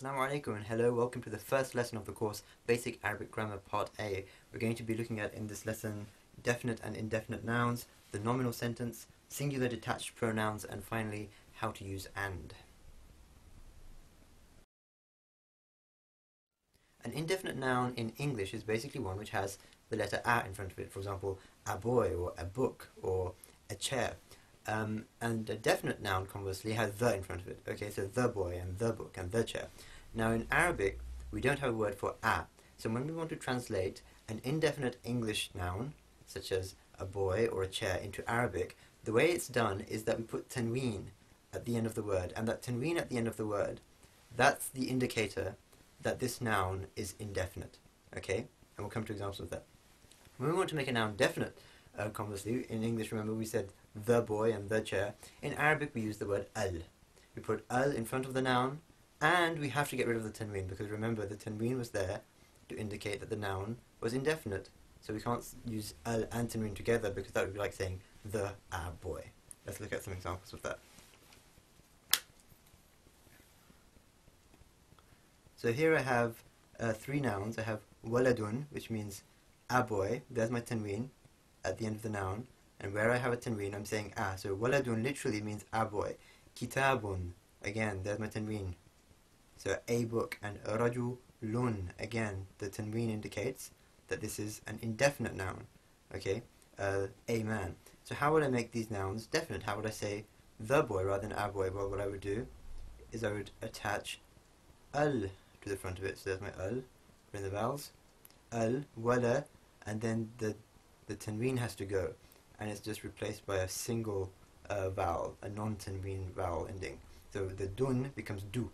Assalamu alaikum and hello, welcome to the first lesson of the course Basic Arabic Grammar Part A. We're going to be looking at in this lesson definite and indefinite nouns, the nominal sentence, singular detached pronouns, and finally how to use and. An indefinite noun in English is basically one which has the letter a in front of it, for example, a boy or a book or a chair. And a definite noun, conversely, has the in front of it. Okay, so the boy and the book and the chair. Now in Arabic, we don't have a word for a. So when we want to translate an indefinite English noun, such as a boy or a chair, into Arabic, the way it's done is that we put tanween at the end of the word. And that tanween at the end of the word, that's the indicator that this noun is indefinite. Okay? And we'll come to examples of that. When we want to make a noun definite, conversely, in English, remember we said the boy and the chair. In Arabic, we use the word al. We put al in front of the noun, and we have to get rid of the tanween, because remember, the tanween was there to indicate that the noun was indefinite. So we can't use al and tanween together, because that would be like saying the a boy. Let's look at some examples of that. So here I have three nouns. I have waladun, which means a boy. There's my tanween at the end of the noun. And where I have a tanween, I'm saying a. So waladun literally means a boy. Kitabun, again, there's my tanween. So a book. And rajulun, again, the tanween indicates that this is an indefinite noun. Okay, a man. So how would I make these nouns definite? How would I say the boy rather than a boy? Well, what I would do is I would attach al to the front of it. So there's my al, in the vowels. Al, wala, and then the tanween has to go. And it's just replaced by a single vowel, a non-tanween vowel ending. So the dun becomes du.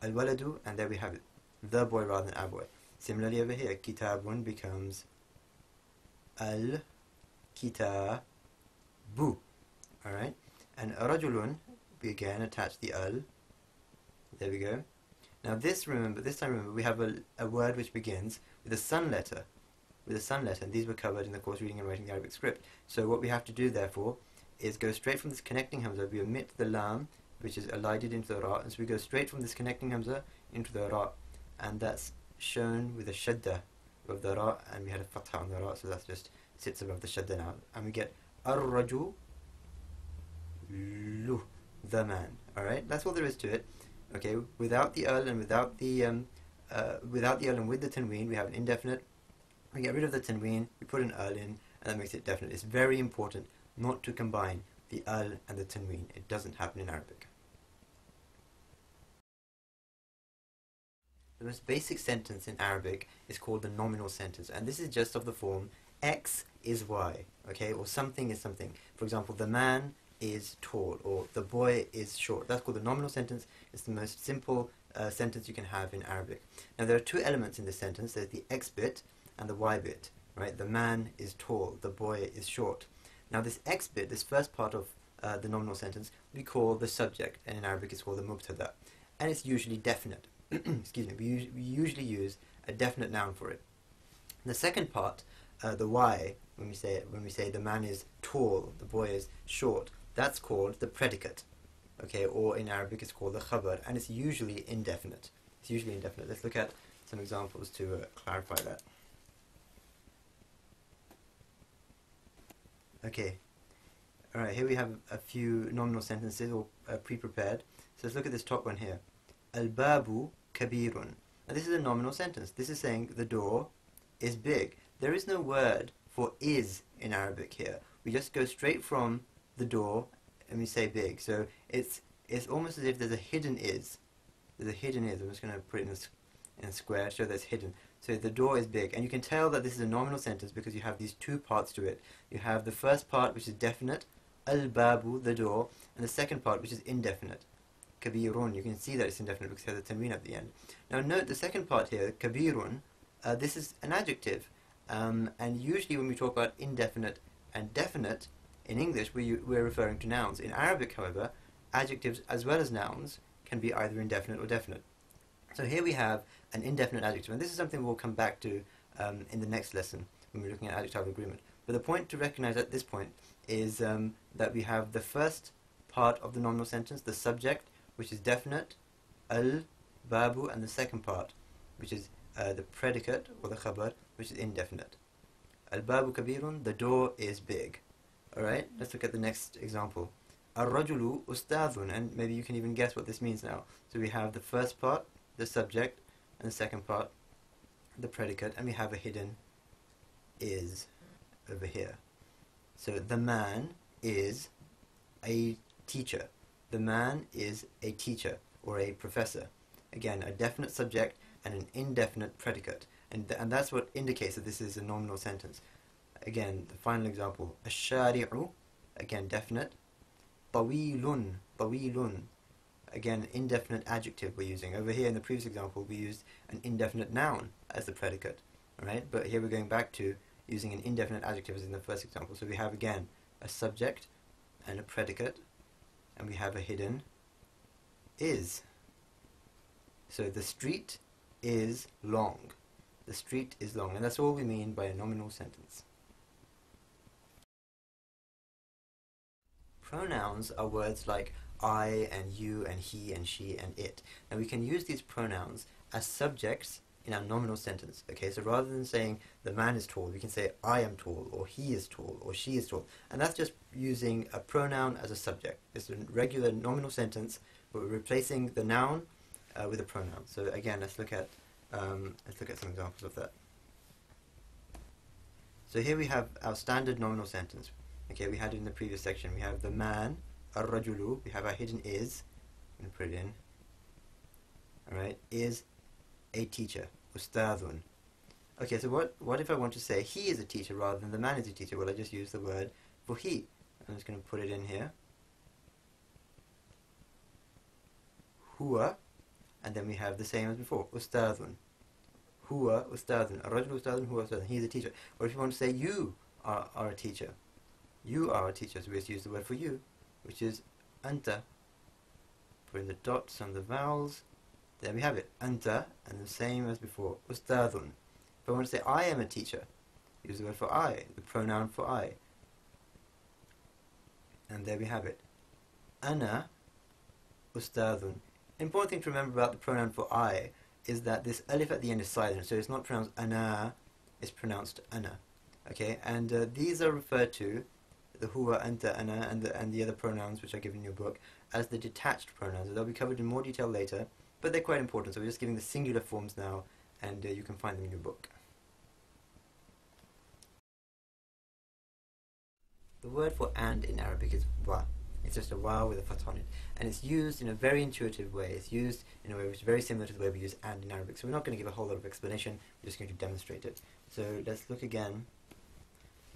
Al-waladu, and there we have it. The boy rather than a boy. Similarly over here, kitabun becomes al-kitabu. Alright? And rajulun, we again attach the al. There we go. Now this time remember, we have a word which begins with a sun letter. And these were covered in the course Reading and Writing the Arabic Script. So what we have to do, therefore, is go straight from this connecting hamza. We omit the lam, which is elided into the ra, and so we go straight from this connecting hamza into the ra, and that's shown with a shadda above the ra, and we had a fatha on the ra, so that just sits above the shadda now, and we get ar-raju lu, the man. Alright, that's all there is to it. Okay, without the al and without the al and with the tanween, we have an indefinite. We get rid of the tanween, we put an al in, and that makes it definite. It's very important not to combine the al and the tanween. It doesn't happen in Arabic. The most basic sentence in Arabic is called the nominal sentence, and this is just of the form X is Y, okay, or something is something. For example, the man is tall, or the boy is short. That's called the nominal sentence. It's the most simple sentence you can have in Arabic. Now there are two elements in this sentence. There's the X bit and the Y bit, right? The man is tall, the boy is short. Now this X bit, this first part of the nominal sentence, we call the subject, and in Arabic it's called the mubtada, and it's usually definite. Excuse me, we usually use a definite noun for it. The second part, the Y, when we say the man is tall, the boy is short, that's called the predicate, okay, or in Arabic it's called the khabar, and it's usually indefinite. It's usually indefinite. Let's look at some examples to clarify that. Okay, alright, here we have a few nominal sentences all pre-prepared. So let's look at this top one here. Al-babu kabirun. Now this is a nominal sentence. This is saying the door is big. There is no word for is in Arabic here. We just go straight from the door and we say big. So it's almost as if there's a hidden is. There's a hidden is. I'm just going to put it in a square to show that it's hidden. So the door is big, and you can tell that this is a nominal sentence because you have these two parts to it. You have the first part, which is definite, al-babu, the door, and the second part, which is indefinite, kabirun. You can see that it's indefinite because it has a tanween at the end. Now note the second part here, kabirun, this is an adjective, and usually when we talk about indefinite and definite, in English we're referring to nouns. In Arabic, however, adjectives as well as nouns can be either indefinite or definite. So here we have an indefinite adjective, and this is something we'll come back to in the next lesson when we're looking at adjectival agreement. But the point to recognize at this point is that we have the first part of the nominal sentence, the subject, which is definite, al, babu, and the second part, which is the predicate or the khabar, which is indefinite. Al-babu kabirun, the door is big. Alright, let's look at the next example. Ar-rajulu ustadhun, and maybe you can even guess what this means now. So we have the first part, the subject, and the second part, the predicate, and we have a hidden is over here. So the man is a teacher. The man is a teacher or a professor. Again, a definite subject and an indefinite predicate. And that's what indicates that this is a nominal sentence. Again, the final example. Ash-shari'u, again definite. Tawilun, tawilun. Again, indefinite adjective we're using. Over here in the previous example, we used an indefinite noun as the predicate. Alright, but here we're going back to using an indefinite adjective as in the first example. So we have again a subject and a predicate, and we have a hidden is. So the street is long. The street is long, and that's all we mean by a nominal sentence. Pronouns are words like I and you and he and she and it. Now we can use these pronouns as subjects in our nominal sentence. Okay, so rather than saying the man is tall, we can say I am tall, or he is tall, or she is tall. And that's just using a pronoun as a subject. It's a regular nominal sentence, but we're replacing the noun with a pronoun. So again, let's look at some examples of that. So here we have our standard nominal sentence. Okay, we had it in the previous section. We have the man, ar-rajulu, we have our hidden is, I'm going to put it in, alright, is a teacher, ustadhun. Okay, so what if I want to say he is a teacher rather than the man is a teacher? Well, I just use the word for he. I'm just going to put it in here. Huwa, and then we have the same as before, ustadhun. Huwa ustadhun, ar-rajulu ustadhun, huwa ustadhun, he is a teacher. Or if you want to say you are a teacher, you are a teacher, so we just use the word for you, which is anta. Put in the dots on the vowels. There we have it, anta, and the same as before, ustadhun. If I want to say I am a teacher, use the word for I, the pronoun for I. And there we have it, ana ustadhun. Important thing to remember about the pronoun for I is that this alif at the end is silent, so it's not pronounced ana, it's pronounced ana. Okay, and these are referred to, the huwa, anta, ana, and the other pronouns which are given in your book, as the detached pronouns. They'll be covered in more detail later, but they're quite important, so we're just giving the singular forms now, and you can find them in your book. The word for and in Arabic is wa. It's just a wa with a fath on it, and it's used in a very intuitive way. It's used in a way which is very similar to the way we use and in Arabic, so we're not going to give a whole lot of explanation, we're just going to demonstrate it. So let's look again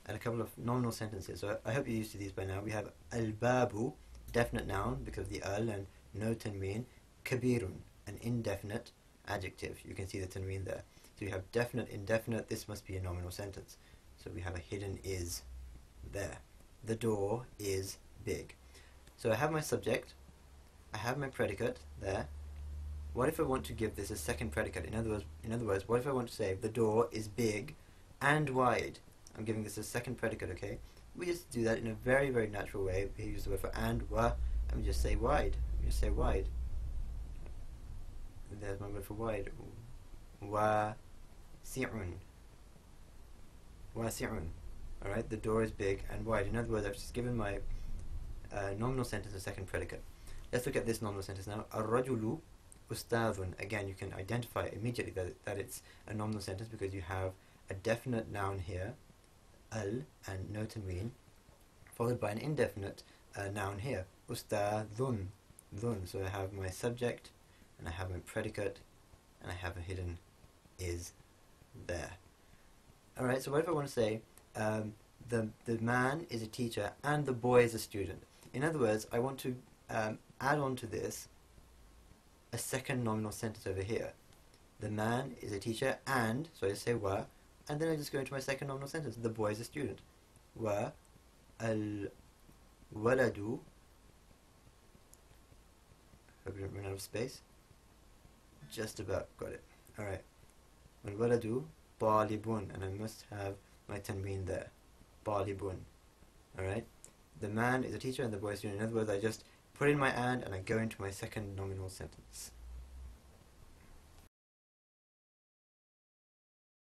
at a couple of nominal sentences. So I hope you're used to these by now. We have al-babu, definite noun because of the al and no tanween. Kabirun, an indefinite adjective. You can see the tanween there. So you have definite, indefinite. This must be a nominal sentence. So we have a hidden is there. The door is big. So I have my subject. I have my predicate there. What if I want to give this a second predicate? In other words, what if I want to say the door is big and wide? I'm giving this a second predicate, okay? We just do that in a very, very natural way. We use the word for and, wa, and we just say wide. We just say wide. And there's my word for wide. Wasi'un. Wasi'un. Alright, the door is big and wide. In other words, I've just given my nominal sentence a second predicate. Let's look at this nominal sentence now. Ar-rajulu ustadhun. Again, you can identify immediately that it's a nominal sentence because you have a definite noun here, al and no tanween, followed by an indefinite noun here, ustadhun, dhun. So I have my subject, and I have my predicate, and I have a hidden is there. Alright, so what if I want to say the man is a teacher and the boy is a student? In other words, I want to add on to this a second nominal sentence over here. The man is a teacher and, so I say wa, and then I just go into my second nominal sentence. The boy is a student. Wa al waladu. Hope you don't run out of space. Just about got it. Alright. Al waladu talibun, and I must have my tanween there. Talibun. Alright. The man is a teacher and the boy is a student. In other words, I just put in my and I go into my second nominal sentence.